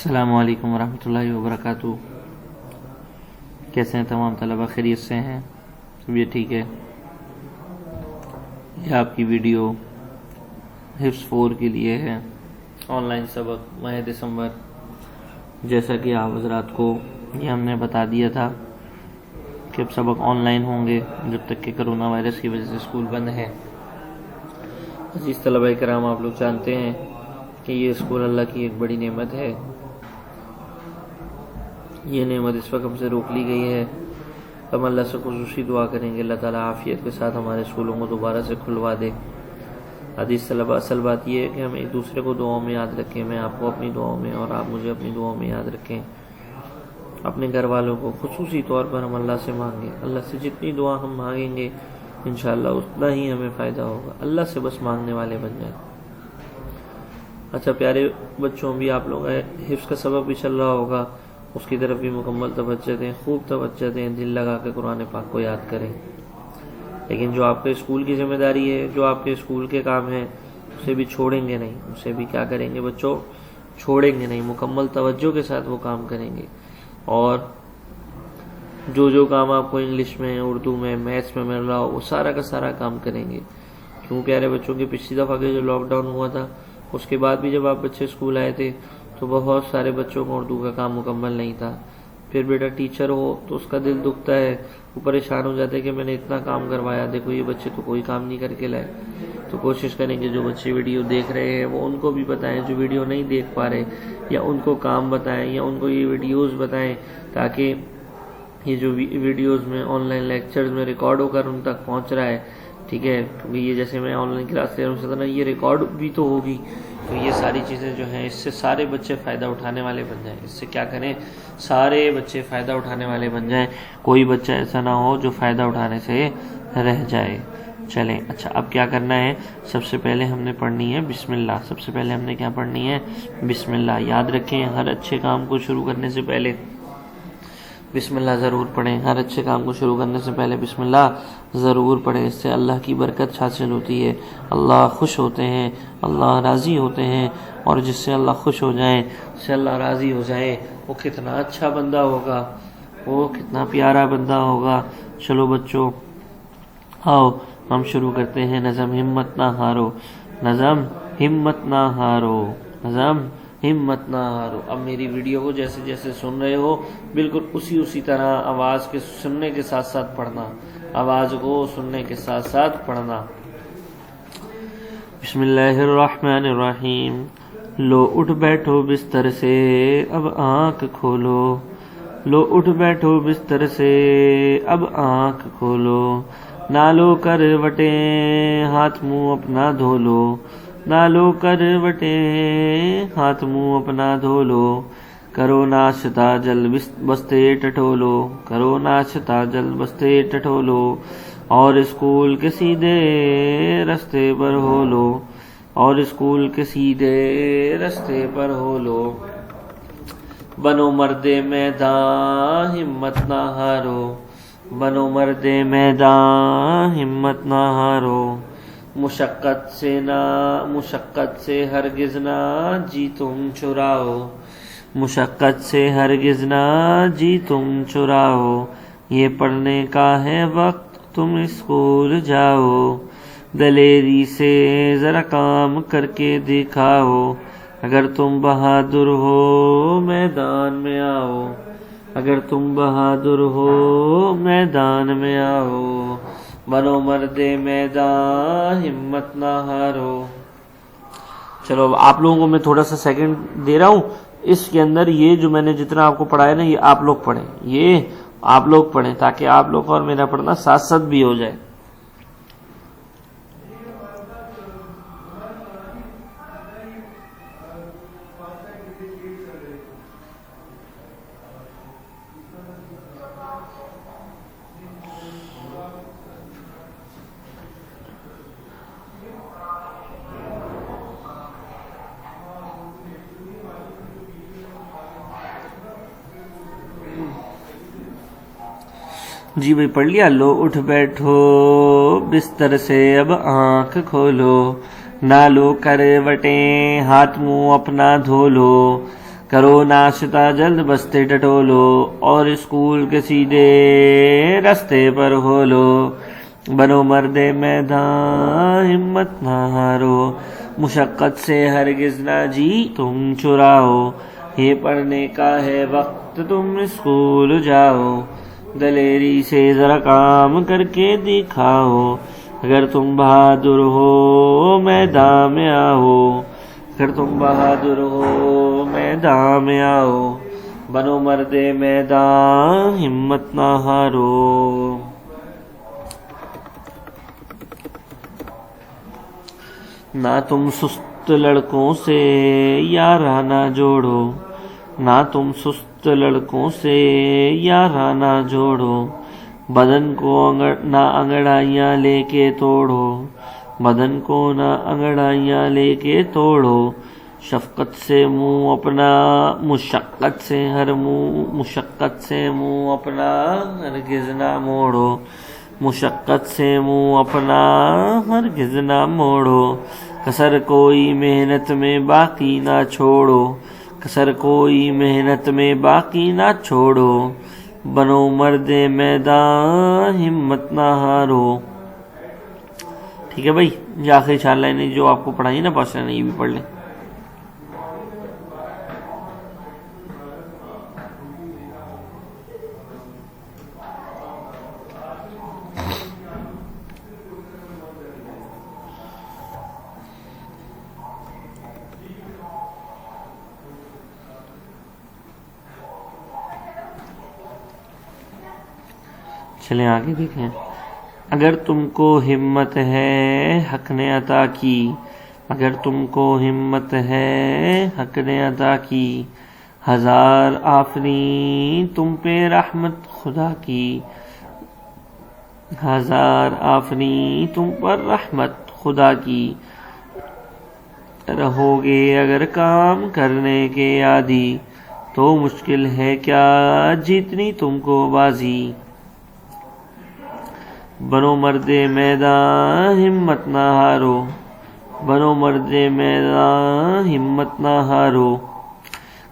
السلام علیکم ورحمۃ اللہ وبرکاتہ۔ کیسے ہیں تمام طلبہ؟ خیریت سے ہیں؟ سب یہ ٹھیک ہے؟ یہ آپ کی ویڈیو حفظ 4 کے لیے ہے، آن لائن سبق ماہ دسمبر۔ جیسا کہ آپ حضرات کو یہ ہم نے بتا دیا تھا کہ اب سبق آن لائن ہوں گے جب تک کہ کرونا وائرس کی وجہ سے اسکول بند ہے۔ عزیز طلبہ کرام، آپ لوگ جانتے ہیں کہ یہ اسکول اللہ کی ایک بڑی نعمت ہے۔ یہ نعمت اس وقت ہم سے روک لی گئی ہے۔ ہم اللہ سے خصوصی دعا کریں گے اللہ تعالیٰ عافیت کے ساتھ ہمارے اسکولوں کو دوبارہ سے کھلوا دے۔ عزیز طلبہ، اصل بات یہ ہے کہ ہم ایک دوسرے کو دعاؤں میں یاد رکھیں۔ میں آپ کو اپنی دعاؤں میں اور آپ مجھے اپنی دعاؤں میں یاد رکھیں۔ اپنے گھر والوں کو خصوصی طور پر ہم اللہ سے مانگیں۔ اللہ سے جتنی دعا ہم مانگیں گے انشاءاللہ اتنا ہی ہمیں فائدہ ہوگا۔ اللہ سے بس مانگنے والے بن جائیں۔ اچھا پیارے بچوں، بھی آپ لوگ حفظ کا سبق بھی چل رہا ہوگا، اس کی طرف بھی مکمل توجہ دیں، خوب توجہ دیں، دل لگا کے قرآن پاک کو یاد کریں۔ لیکن جو آپ کے اسکول کی ذمہ داری ہے، جو آپ کے اسکول کے کام ہیں، اسے بھی چھوڑیں گے نہیں۔ اسے بھی کیا کریں گے بچوں؟ چھوڑیں گے نہیں، مکمل توجہ کے ساتھ وہ کام کریں گے۔ اور جو کام آپ کو انگلش میں، اردو میں، میتھس میں مل رہا ہو، وہ سارا کا سارا کام کریں گے۔ کیوں پیارے بچوں کی پچھلی دفعہ کے جو لاک ڈاؤن ہوا تھا اس کے بعد بھی جب آپ بچے اسکول آئے تھے تو بہت سارے بچوں کو اردو کا کام مکمل نہیں تھا۔ پھر بیٹا ٹیچر ہو تو اس کا دل دکھتا ہے، وہ پریشان ہو جاتے کہ میں نے اتنا کام کروایا، دیکھو یہ بچے تو کوئی کام نہیں کر کے لائے۔ تو کوشش کریں کہ جو بچے ویڈیو دیکھ رہے ہیں وہ ان کو بھی بتائیں، جو ویڈیو نہیں دیکھ پا رہے یا ان کو کام بتائیں یا ان کو یہ ویڈیوز بتائیں، تاکہ یہ جو ویڈیوز میں آن لائن لیکچرز میں ریکارڈ ہو کر ان تک پہنچ رہا ہے، ٹھیک ہے، کیونکہ یہ جیسے میں آن لائن کلاس لے رہا ہوں یہ ریکارڈ بھی تو ہوگی، تو یہ ساری چیزیں جو ہیں اس سے سارے بچے فائدہ اٹھانے والے بن جائیں۔ اس سے کیا کریں؟ سارے بچے فائدہ اٹھانے والے بن جائیں، کوئی بچہ ایسا نہ ہو جو فائدہ اٹھانے سے رہ جائے۔ چلیں اچھا، اب کیا کرنا ہے؟ سب سے پہلے ہم نے پڑھنی ہے بسم اللہ۔ سب سے پہلے ہم نے کیا پڑھنی ہے؟ بسم اللہ۔ یاد رکھیں ہر اچھے کام کو شروع کرنے سے پہلے بسم اللہ ضرور پڑھیں۔ ہر اچھے کام کو شروع کرنے سے پہلے بسم اللہ ضرور پڑھیں۔ اس سے اللہ کی برکت حاصل ہوتی ہے، اللہ خوش ہوتے ہیں، اللہ راضی ہوتے ہیں، اور جس سے اللہ خوش ہو جائیں، جس سے اللہ راضی ہو جائے، وہ کتنا اچھا بندہ ہوگا، وہ کتنا پیارا بندہ ہوگا۔ چلو بچوں آؤ ہم شروع کرتے ہیں۔ نظم ہمت نہ ہارو، نظم ہمت نہ ہارو، نظم ہمت نہ ہارو۔ اب میری ویڈیو کو جیسے جیسے سن رہے ہو بالکل اسی طرح آواز کے سننے کے ساتھ ساتھ پڑھنا، آواز کو سننے کے ساتھ ساتھ پڑھنا۔ بسم اللہ الرحمن الرحیم۔ لو اٹھ بیٹھو بستر سے اب آنکھ کھولو، لو اٹھ بیٹھو بستر سے اب آنکھ کھولو، نہ لو کروٹیں ہاتھ منہ اپنا دھو لو، نہ لو کروٹیں ہاتھ منہ اپنا دھو لو، کرو ناشتہ جل بستے ٹٹولو، کرو ناشتہ جل بستے ٹٹولو، اور اسکول کے سیدھے رستے پر ہو لو، اور اسکول کے سیدھے رستے پر ہو لو، بنو مرد میدان ہمت نہ ہارو، بنو مرد میدان ہمت نہ ہارو، مشقت سے ہرگز نہ جی تم چراؤ، مشقت سے ہرگز نہ جی تم چراؤ، یہ پڑھنے کا ہے وقت تم اسکول جاؤ، دلیری سے ذرا کام کر کے دکھاؤ، اگر تم بہادر ہو میدان میں آؤ، اگر تم بہادر ہو میدان میں آؤ، بنو مرد میدان ہمت نہ ہارو۔ چلو اب آپ لوگوں کو میں تھوڑا سا سیکنڈ دے رہا ہوں، اس کے اندر یہ جو میں نے جتنا آپ کو پڑھایا نا یہ آپ لوگ پڑھیں، یہ آپ لوگ پڑھیں تاکہ آپ لوگ اور میرا پڑھنا ساتھ ساتھ بھی ہو جائے۔ جی بھائی پڑھ لیا؟ لو اٹھ بیٹھو بستر سے اب آنکھ کھولو، نہ لو کروٹیں ہاتھ منہ اپنا دھو لو، کرو ناشتہ جلد بستے ٹٹولو اور اسکول کے سیدھے رستے پر ہو لو، بنو مرد میدان ہمت نہ ہارو، مشقت سے ہرگز نہ جی تم چراؤ، یہ پڑھنے کا ہے وقت تم اسکول جاؤ، دلیری سے ذرا کام کر کے دکھاؤ، اگر تم بہادر ہو میدان میں آؤ، اگر تم بہادر ہو میدان میں آؤ، بنو مرد میدان ہمت نہ ہارو۔ نہ تم سست لڑکوں سے یارانہ جوڑو، نہ تم سست لڑکوں سے یارانہ جوڑو، بدن کو نہ انگڑائیاں لے کے توڑو، بدن کو نہ انگڑائیاں لے کے توڑو، شفقت سے منہ اپنا مشقت سے مشقت سے منہ اپنا ہرگز نہ موڑو، مشقت سے منہ اپنا ہرگز نہ موڑو، کسر کوئی محنت میں باقی نہ چھوڑو، کسر کوئی محنت میں باقی نہ چھوڑو، بنو مرد میدان ہمت نہ ہارو۔ ٹھیک ہے بھائی، یہ آخری 4 لائنیں جو آپ کو پڑھائی نا پاس لائنیں، یہ بھی پڑھ لیں۔ چلیں آگے دیکھیں۔ اگر تم کو ہمت ہے حق نے عطا کی، اگر تم کو ہمت ہے حق نے عطا کی، 1000 آفرین تم پہ رحمت خدا کی، 1000 آفرین تم پر رحمت خدا کی، رہو گے اگر کام کرنے کے عادی، تو مشکل ہے کیا جیتنی تم کو بازی، بنو مرد میدان ہمت نہ ہارو، بنو مرد میدان ہمت نہ ہارو،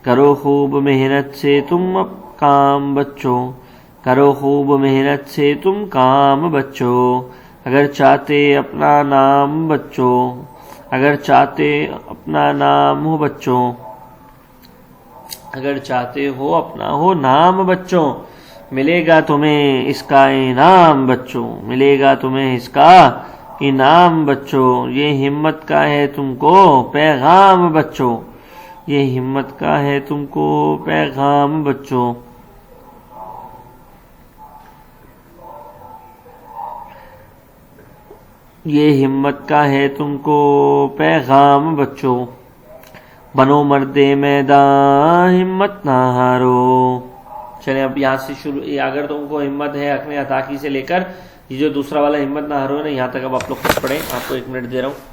کرو خوب محنت سے تم کام بچو، کرو خوب محنت سے تم کام بچو، اگر چاہتے اپنا نام بچو، اگر چاہتے اپنا نام ہو بچو، اگر چاہتے ہو اپنا ہو نام بچوں، ملے گا تمہیں اس کا انعام بچوں، ملے گا تمہیں اس کا انعام بچوں، یہ ہمت کا ہے تم کو پیغام بچوں، یہ ہمت کا ہے تم کو پیغام بچوں، یہ ہمت کا ہے تم کو پیغام بچوں، بنو مرد میدان ہمت نہ ہارو۔ چلیں اب یہاں سے شروع، اگر تم کو ہمت ہے حق نے عطا کی سے لے کر یہ جو دوسرا والا ہمت نہ ہارو نا، یہاں تک اب آپ لوگ خود پڑھیں، آپ کو 1 منٹ دے رہا ہوں۔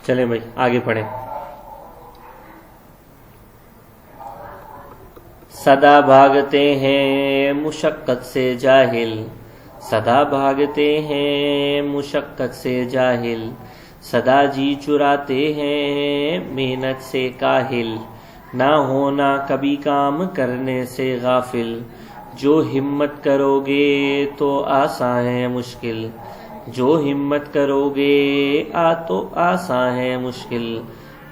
چلیں بھائی آگے پڑھیں۔ سدا بھاگتے ہیں مشقت سے جاہل، سدا بھاگتے ہیں مشقت سے جاہل، سدا جی چراتے ہیں محنت سے کاہل، نہ ہونا کبھی کام کرنے سے غافل، جو ہمت کرو گے تو آسان ہے مشکل، جو ہمت کرو گے تو آسان ہے مشکل،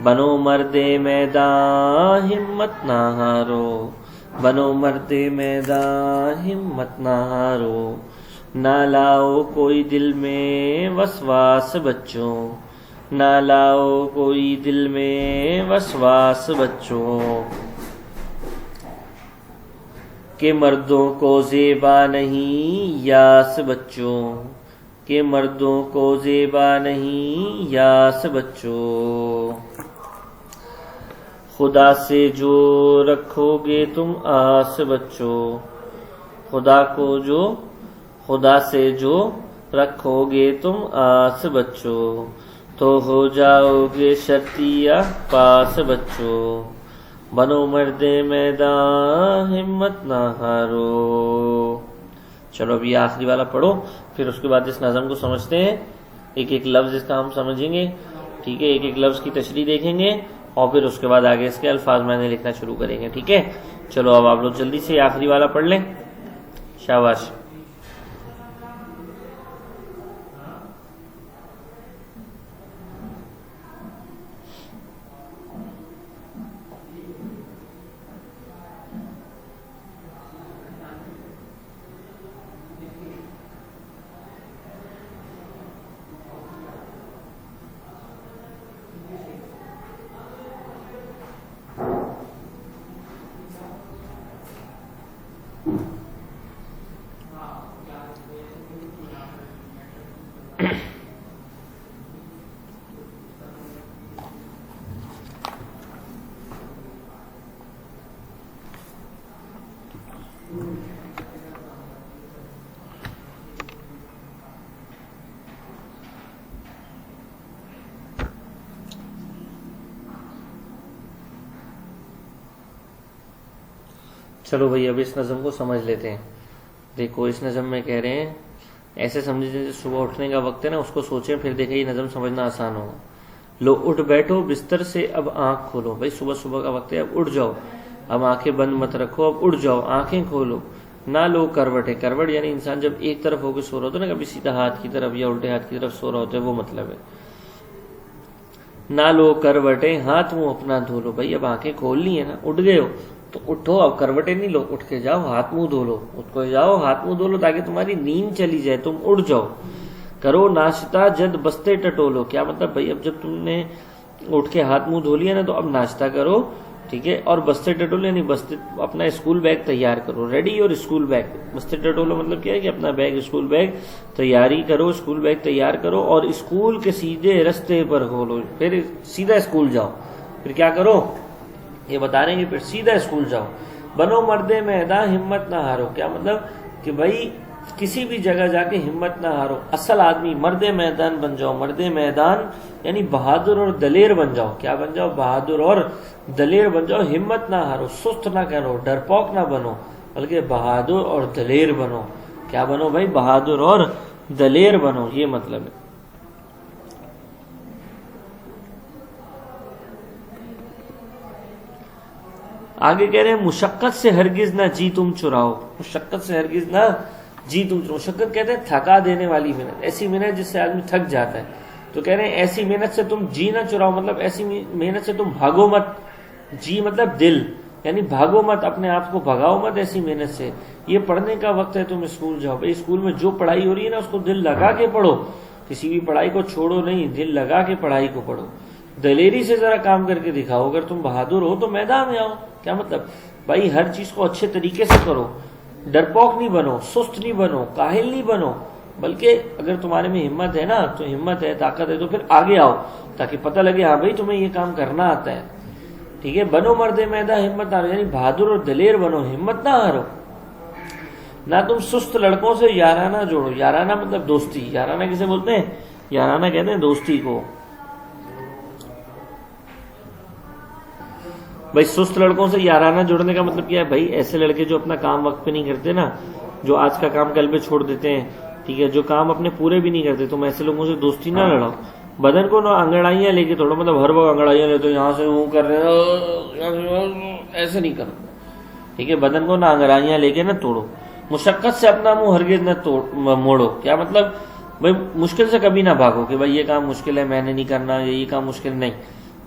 بنو مرد میدان ہمت نہ ہارو، بنو مرد میدان ہمت نہ ہارو، نہ لاؤ کوئی دل میں وسواس بچوں، نہ لاؤ کوئی دل میں وسواس بچوں، کہ مردوں کو زیبا نہیں یاس بچوں، کہ مردوں کو زیبا نہیں یاس بچوں، خدا سے جو رکھو گے تم آس بچوں، خدا سے جو رکھو گے تم آس بچوں، تو ہو جاؤ گے شرطیہ پاس بچوں، بنو مرد میدان ہمت نہ ہارو۔ چلو اب یہ آخری والا پڑھو، پھر اس کے بعد اس نظم کو سمجھتے ہیں، ایک ایک لفظ اس کا ہم سمجھیں گے، ٹھیک ہے، ایک ایک لفظ کی تشریح دیکھیں گے، اور پھر اس کے بعد آگے اس کے الفاظ میں نے لکھنا شروع کریں گے، ٹھیک ہے۔ چلو اب آپ لوگ جلدی سے یہ آخری والا پڑھ لیں، شاباش۔ چلو بھائی اب اس نظم کو سمجھ لیتے ہیں۔ دیکھو اس نظم میں کہہ رہے ہیں، ایسے سمجھیں جیسے صبح اٹھنے کا وقت ہے نا، اس کو سوچیں پھر دیکھیں یہ نظم سمجھنا آسان ہوگا۔ لو اٹھ بیٹھو بستر سے اب آنکھ کھولو، بھائی صبح صبح کا وقت ہے، اب اٹھ جاؤ، اب آنکھیں بند مت رکھو، اب اٹھ جاؤ، آنکھیں کھولو، نہ لو کروٹیں، کروٹ یعنی انسان جب ایک طرف ہو کے سو رہا ہوتا ہے نا، کبھی سیدھا ہاتھ کی طرف یا الٹے ہاتھ کی طرف سو رہا ہوتا ہے، وہ مطلب ہے۔ نہ لو کروٹیں، ہاتھ منہ اپنا دھو لو، بھائی اب آنکھیں کھول لی ہیں نا، اٹھ گئے ہو تو اٹھو، اب کروٹیں نہیں لو، اٹھ کے جاؤ، ہاتھ منہ دھو لو، اٹھ کے جاؤ ہاتھ منہ دھو لو، تاکہ تمہاری نیند چلی جائے، تم اٹھ جاؤ۔ کرو ناشتہ جد بستے ٹٹولو، کیا مطلب بھائی اب جب تم نے اٹھ کے ہاتھ منہ دھو لیا نا تو اب ناشتہ کرو، ٹھیک ہے، اور بستے ٹٹولو یعنی بستے اپنا اسکول بیگ تیار کرو، ریڈی اور اسکول بیگ، بستے ٹٹولو مطلب کیا ہے کہ اپنا بیگ اسکول بیگ تیاری کرو، اسکول بیگ تیار کرو اور اسکول کے سیدھے رستے پر کھولو، پھر سیدھا اسکول جاؤ، پھر کیا کرو یہ بتا رہے ہیں کہ پھر سیدھا اسکول جاؤ۔ بنو مرد میدان ہمت نہ ہارو، کیا مطلب کہ بھائی کسی بھی جگہ جا کے ہمت نہ ہارو، اصل آدمی مرد میدان بن جاؤ، مرد میدان یعنی بہادر اور دلیر بن جاؤ، کیا بن جاؤ، بہادر اور دلیر بن جاؤ، ہمت نہ ہارو، سست نہ کرو، ڈرپوک نہ بنو، بلکہ بہادر اور دلیر بنو، کیا بنو بھائی، بہادر اور دلیر بنو، یہ مطلب ہے۔ آگے کہہ رہے ہیں مشقت سے ہرگز نہ جی تم چراؤ، مشقت سے ہرگز نہ جی تم چراؤ، مشقت کہتے ہیں تھکا دینے والی محنت، ایسی محنت جس سے آدمی تھک جاتا ہے، تو کہہ رہے ہیں ایسی محنت سے تم جی نہ چراؤ، مطلب ایسی محنت سے تم بھاگو مت، جی مطلب دل، یعنی بھاگو مت، اپنے آپ کو بھگاؤ مت ایسی محنت سے، یہ پڑھنے کا وقت ہے، تم اسکول جاؤ، بھائی اسکول میں جو پڑھائی ہو رہی ہے نا اس کو دل لگا کے پڑھو، کسی بھی پڑھائی کو چھوڑو نہیں، دل لگا کے پڑھائی کو پڑھو، دلیری سے ذرا کام کر کے دکھاؤ، اگر تم بہادر ہو تو میدان میں آؤ، کیا مطلب بھائی ہر چیز کو اچھے طریقے سے کرو، ڈرپوک نہیں بنو، سست نہیں بنو، کاہل نہیں بنو، بلکہ اگر تمہارے میں ہمت ہے نا، تو ہمت ہے، طاقت ہے، تو پھر آگے آؤ تاکہ پتہ لگے ہاں بھائی تمہیں یہ کام کرنا آتا ہے، ٹھیک ہے۔ بنو مرد میدان ہمت نہ ہارو، یعنی بہادر اور دلیر بنو، ہمت نہ ہارو، نہ تم سست لڑکوں سے یارانہ جوڑو، یارانہ مطلب دوستی، یارانہ کسے بولتے ہیں، یارانہ کہتے ہیں دوستی کو، بھائی سست لڑکوں سے یارانہ جوڑنے کا مطلب کیا ہے، بھائی ایسے لڑکے جو اپنا کام وقت پہ نہیں کرتے نا، جو آج کا کام کل پہ چھوڑ دیتے ہیں، ٹھیک ہے، جو کام اپنے پورے بھی نہیں کرتے، تم ایسے لوگوں سے دوستی نہ لڑاؤ، بدن کو نہ انگڑائیاں لے کے توڑو، مطلب ہر وقت انگڑائیاں لے تو یہاں سے وہ کر رہے ایسے نہیں کرو، ٹھیک ہے، بدن کو نہ انگرائیاں لے کے نہ توڑو، مشقت سے اپنا منہ ہرگز نہ موڑو. کیا مطلب؟ بھائی مشکل سے کبھی نہ بھاگو کہ بھائی یہ کام مشکل ہے میں نے نہیں کرنا، یہ کام مشکل نہیں.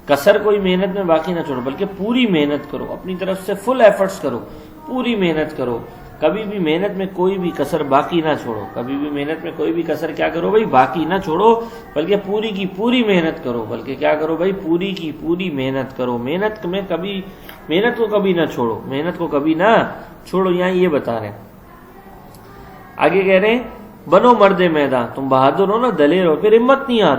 کسر کوئی محنت میں باقی نہ چھوڑو، بلکہ پوری محنت کرو، اپنی طرف سے فل ایفرٹس کرو، پوری محنت کرو. کبھی بھی محنت میں کوئی بھی کسر باقی نہ چھوڑو، کبھی بھی محنت میں کوئی بھی کسر کیا کرو بھائی باقی نہ چھوڑو، بلکہ پوری کی پوری محنت کرو. بلکہ کیا کرو بھائی پوری کی پوری محنت کرو. محنت کو کبھی نہ چھوڑو، محنت کو کبھی نہ چھوڑو. یہاں یہ بتا رہے ہیں. آگے کہہ رہے ہیں بنو مرد میدان، تم بہادر ہو نا، دلیر ہو، پھر ہمت نہیں آ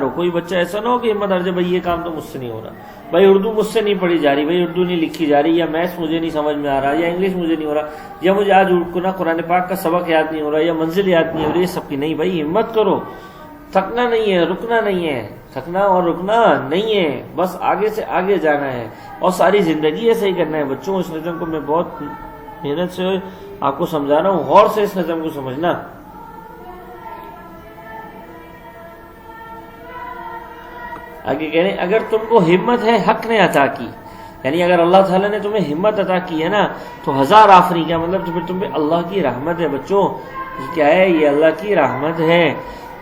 رہو. کوئی بچہ ایسا نہ ہو کہ ہمت ہار جائے بھائی یہ کام تو مجھ سے نہیں ہو رہا، بھائی اردو مجھ سے نہیں پڑھی جا رہی، بھائی اردو نہیں لکھی جا رہی، یا میتھس مجھے نہیں سمجھ میں آ رہا، یا انگلش مجھے نہیں ہو رہا، یا مجھے آج قرآن پاک کا سبق یاد نہیں ہو رہا، یا منزل یاد نہیں ہو رہی. یہ سب کی نہیں بھائی، ہمت کرو، تھکنا نہیں ہے، رکنا نہیں ہے، تھکنا اور رکنا نہیں ہے، بس آگے سے آگے جانا ہے اور ساری زندگی ایسے ہی کرنا ہے. بچوں اس نظم کو میں بہت محنت سے آپ کو سمجھا رہا ہوں، غور سے اس نظم کو سمجھنا. آگے کہہ رہے ہیں اگر تم کو ہمت ہے حق نے عطا کی، یعنی اگر اللہ تعالیٰ نے تمہیں ہمت عطا کی ہے نا تو ہزار آفری. کیا مطلب؟ تو پھر تم پہ اللہ کی رحمت ہے. بچوں کیا ہے؟ یہ اللہ کی رحمت ہے.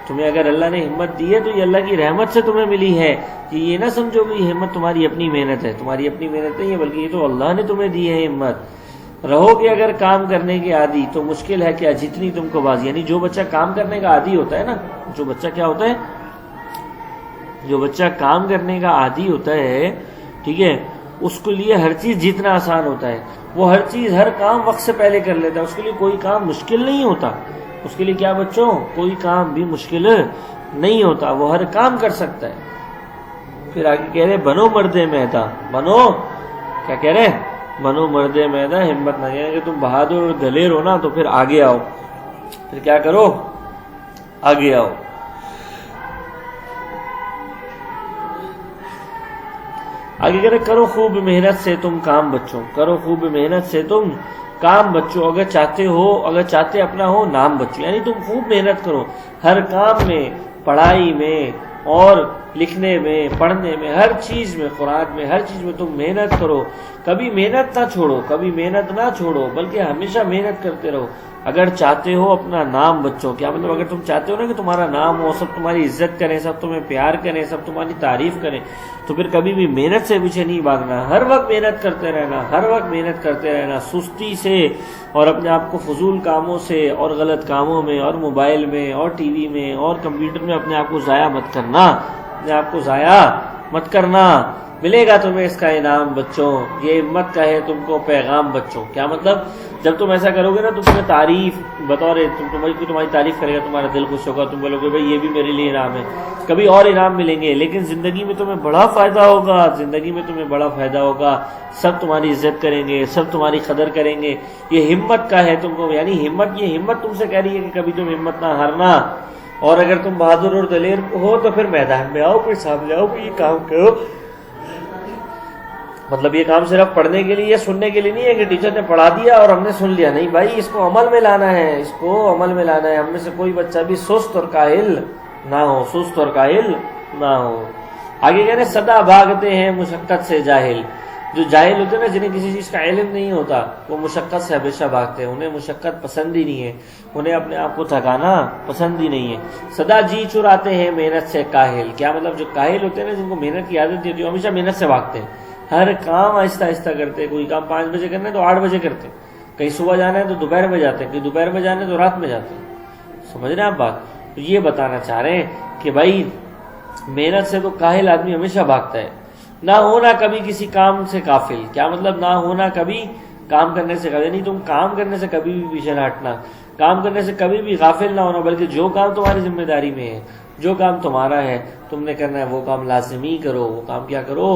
تمہیں اگر اللہ نے ہمت دی ہے تو یہ اللہ کی رحمت سے تمہیں ملی ہے. یہ نہ سمجھو کہ یہ ہمت تمہاری اپنی محنت ہے، تمہاری اپنی محنت نہیں ہے، بلکہ یہ تو اللہ نے تمہیں دی ہے ہمت. رہو کہ اگر کام کرنے کے عادی تو مشکل ہے کیا جتنی تم کو بازی. یعنی جو بچہ کام کرنے کا عادی ہوتا ہے نا، جو بچہ کیا ہوتا ہے، جو بچہ کام کرنے کا عادی ہوتا ہے، ٹھیک ہے، اس کے لیے ہر چیز جیتنا آسان ہوتا ہے. وہ ہر چیز ہر کام وقت سے پہلے کر لیتا ہے. اس کے لیے کوئی کام مشکل نہیں ہوتا. اس کے لیے کیا بچوں؟ کوئی کام بھی مشکل نہیں ہوتا، وہ ہر کام کر سکتا ہے. پھر آگے کہہ رہے بنو مرد میدان. بنو کیا کہہ رہے؟ بنو مرد میدان، ہمت نہ. یعنی کہ تم بہادر اور دلیر ہو نا تو پھر آگے آؤ. پھر کیا کرو؟ آگے آؤ. آگے کہہ رہے کرو خوب محنت سے تم کام بچوں، کرو خوب محنت سے تم کام بچوں، اگر چاہتے اپنا ہو نام بچوں. یعنی تم خوب محنت کرو ہر کام میں، پڑھائی میں اور لکھنے میں، پڑھنے میں، ہر چیز میں، قرآن میں، ہر چیز میں تم محنت کرو. کبھی محنت نہ چھوڑو، کبھی محنت نہ چھوڑو، بلکہ ہمیشہ محنت کرتے رہو. اگر چاہتے ہو اپنا نام بچوں. کیا مطلب؟ اگر تم چاہتے ہو نا کہ تمہارا نام ہو، سب تمہاری عزت کریں، سب تمہیں پیار کریں، سب تمہاری تعریف کریں، تو پھر کبھی بھی محنت سے پیچھے نہیں بھاگنا. ہر وقت محنت کرتے رہنا، ہر وقت محنت کرتے رہنا. سستی سے اور اپنے آپ کو فضول کاموں سے اور غلط کاموں میں اور موبائل میں اور ٹی وی میں اور کمپیوٹر میں اپنے آپ کو ضائع مت کرنا، اپنے آپ کو ضائع مت کرنا. ملے گا تمہیں اس کا انعام بچوں. یہ ہمت کا ہے تم کو پیغام بچوں. کیا مطلب؟ جب تم ایسا کرو گے نا تو تمہیں تعریف بطور تمہاری تعریف کرے گا، تمہارا دل خوش ہوگا، تم بولو گے بھائی یہ بھی میرے لیے انعام ہے. کبھی اور انعام ملیں گے، لیکن زندگی میں تمہیں بڑا فائدہ ہوگا، زندگی میں تمہیں بڑا فائدہ ہوگا. سب تمہاری عزت کریں گے، سب تمہاری قدر کریں گے. یہ ہمت کا ہے تم کو. یعنی یہ ہمت تم سے کہہ رہی ہے کہ کبھی تم ہمت نہ ہارنا. اور اگر تم بہادر اور دلیر ہو تو پھر میدان میں آؤ، کوئی سامنے آؤ، کوئی یہ کام کرو. مطلب یہ کام صرف پڑھنے کے لیے یا سننے کے لیے نہیں ہے کہ ٹیچر نے پڑھا دیا اور ہم نے سن لیا. نہیں بھائی، اس کو عمل میں لانا ہے، اس کو عمل میں لانا ہے. ہم میں سے کوئی بچہ بھی سست اور کاہل نہ ہو، سست اور کاہل نہ ہو. آگے کہہ رہے سدا بھاگتے ہیں مشقت سے جاہل. جو جاہل ہوتے ہیں نا، جنہیں کسی چیز کا علم نہیں ہوتا، وہ مشقت سے ہمیشہ بھاگتے ہیں. انہیں مشقت پسند ہی نہیں ہے، انہیں اپنے آپ کو تھکانا پسند ہی نہیں ہے. سدا جی چراتے ہیں محنت سے کاہل. کیا مطلب؟ جو کاہل ہوتے ہیں نا، جن کو محنت کی عادت نہیں ہوتی، وہ ہمیشہ محنت سے بھاگتے ہیں. ہر کام آہستہ آہستہ کرتے. کوئی کام 5 بجے کرنا ہے تو 8 بجے کرتے. کہیں صبح جانا ہے تو دوپہر میں جاتے ہیں، کہیں دوپہر میں جانا ہے تو رات میں جاتے ہیں. سمجھ رہے ہیں آپ بات؟ تو یہ بتانا چاہ رہے ہیں کہ بھائی محنت سے تو کاہل آدمی ہمیشہ بھاگتا ہے. نہ ہونا کبھی کسی کام سے غافل. کیا مطلب؟ نہ ہونا کبھی کام کرنے سے غافل. یعنی تم کام کرنے سے کبھی بھی پیچھے نہ ہٹنا، کام کرنے سے کبھی بھی غافل نہ ہونا، بلکہ جو کام تمہاری ذمہ داری میں ہے، جو کام تمہارا ہے، تم نے کرنا ہے، وہ کام لازمی کرو. وہ کام کیا کرو؟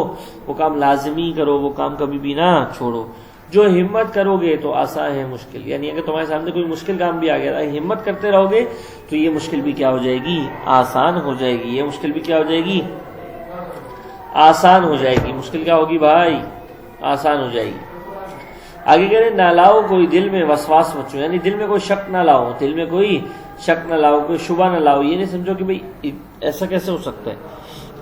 وہ کام لازمی کرو. وہ کام کبھی بھی نہ چھوڑو. جو ہمت کرو گے تو آسان ہے مشکل. یعنی اگر تمہارے سامنے کوئی مشکل کام بھی آ گیا، ہمت کرتے رہو گے تو یہ مشکل بھی کیا ہو جائے گی؟ آسان ہو جائے گی. یہ مشکل بھی کیا ہو جائے گی؟ آسان ہو جائے گی. مشکل کیا ہوگی بھائی؟ آسان ہو جائے گی. آگے کہہ رہے نہ لاؤ کوئی دل میں وسواس مچو. یعنی دل میں کوئی شک نہ لاؤ، دل میں کوئی شک نہ لاؤ، کوئی شبہ نہ لاؤ. یہ نہیں سمجھو کہ بھئی ایسا کیسے ہو سکتا ہے،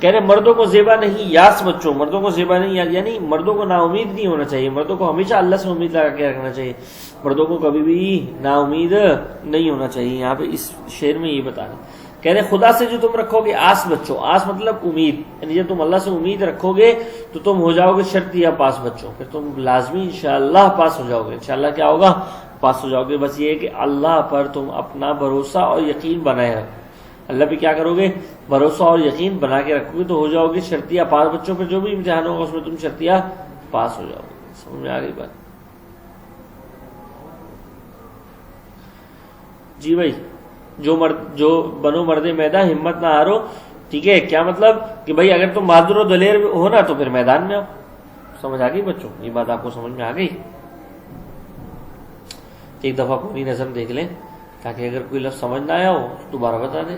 کہہ رہے مردوں کو زیبا نہیں یاس بچوں، مردوں کو زیبا نہیں یعنی مردوں کو نا امید نہیں ہونا چاہیے، مردوں کو ہمیشہ اللہ سے امید لگا کے رکھنا چاہیے، مردوں کو کبھی بھی نا امید نہیں ہونا چاہیے۔ یہاں پہ اس شعر میں یہ بتا رہے کہہ رہے خدا سے جو تم رکھو گے آس بچوں، آس مطلب امید، یعنی جب تم اللہ سے امید رکھو گے تو تم ہو جاؤ گے شرطیہ پاس بچوں، پھر تم لازمی انشاءاللہ پاس ہو جاؤ گے، انشاءاللہ کیا ہوگا پاس ہو جاؤ گے۔ بس یہ ہے کہ اللہ پر تم اپنا بھروسہ اور یقین بنائے رکھو، اللہ پہ کیا کرو گے بھروسہ اور یقین بنا کے رکھو گے تو ہو جاؤ گے شرطیہ پاس بچوں، پھر جو بھی امتحان ہوگا اس میں تم شرطیہ پاس ہو جاؤ گے۔ سمجھ میں آ گئی بات؟ جی بھائی، جو بنو مرد میدان ہمت نہ ہارو، ٹھیک ہے، کیا مطلب کہ بھائی اگر تم بہادر و دلیر ہو نا تو پھر میدان میں آؤ۔ سمجھ آ گئی بچوں؟ یہ بات آپ کو سمجھ میں آ گئی؟ ایک دفعہ پوری نظم دیکھ لیں تاکہ اگر کوئی لفظ سمجھ نہ آیا ہو دوبارہ بتا دیں۔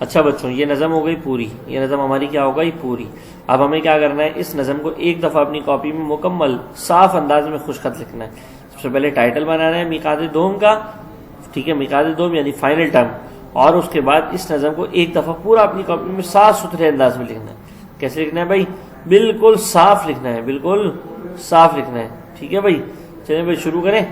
اچھا بچوں، یہ نظم ہو گئی پوری، یہ نظم ہماری کیا ہو گئی پوری۔ اب ہمیں کیا کرنا ہے، اس نظم کو ایک دفعہ اپنی کاپی میں مکمل صاف انداز میں خوش خط لکھنا ہے۔ سب سے پہلے ٹائٹل بنانا ہے میقات دوم کا، ٹھیک ہے، میقات دوم یعنی فائنل ٹرم، اور اس کے بعد اس نظم کو ایک دفعہ پورا اپنی کاپی میں صاف ستھرے انداز میں لکھنا ہے۔ کیسے لکھنا ہے بھائی؟ بالکل صاف لکھنا ہے، بالکل صاف لکھنا ہے، ٹھیک ہے بھائی۔ چلیں بھائی شروع کریں۔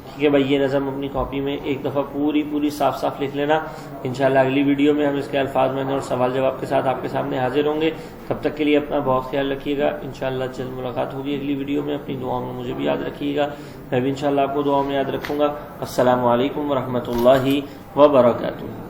ٹھیک ہے بھائی، یہ نظم اپنی کاپی میں ایک دفعہ پوری صاف صاف لکھ لینا۔ انشاءاللہ اگلی ویڈیو میں ہم اس کے الفاظ میں اور سوال جواب کے ساتھ آپ کے سامنے حاضر ہوں گے۔ تب تک کے لیے اپنا بہت خیال رکھیے گا، انشاءاللہ جلد ملاقات ہوگی اگلی ویڈیو میں۔ اپنی دعاؤں میں مجھے بھی یاد رکھیے گا، میں بھی انشاءاللہ آپ کو دعاؤں میں یاد رکھوں گا۔ السلام علیکم ورحمۃ اللہ وبرکاتہ۔